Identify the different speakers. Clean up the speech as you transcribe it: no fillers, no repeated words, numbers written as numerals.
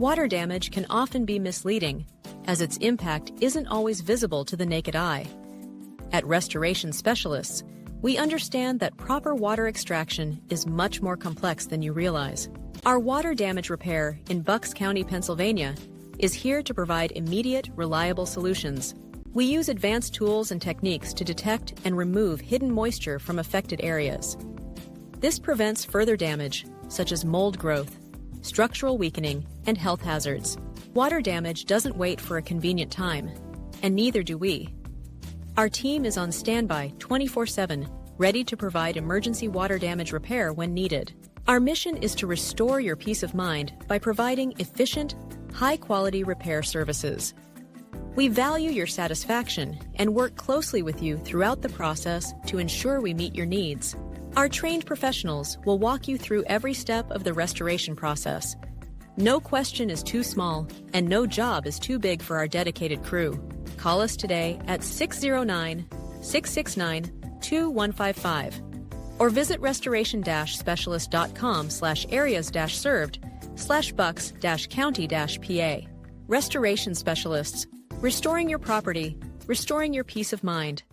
Speaker 1: Water damage can often be misleading, as its impact isn't always visible to the naked eye. At Restoration Specialists, we understand that proper water extraction is much more complex than you realize. Our water damage repair in Bucks County, Pennsylvania, is here to provide immediate, reliable solutions. We use advanced tools and techniques to detect and remove hidden moisture from affected areas. This prevents further damage, such as mold growth, structural weakening, and health hazards. Water damage doesn't wait for a convenient time, and neither do we. Our team is on standby 24/7, ready to provide emergency water damage repair when needed. Our mission is to restore your peace of mind by providing efficient, high-quality repair services. We value your satisfaction and work closely with you throughout the process to ensure we meet your needs. Our trained professionals will walk you through every step of the restoration process. No question is too small, and no job is too big for our dedicated crew. Call us today at 609-669-2155 or visit restoration-specialist.com/areas-served/Bucks-County-PA. Restoration Specialists, restoring your property, restoring your peace of mind.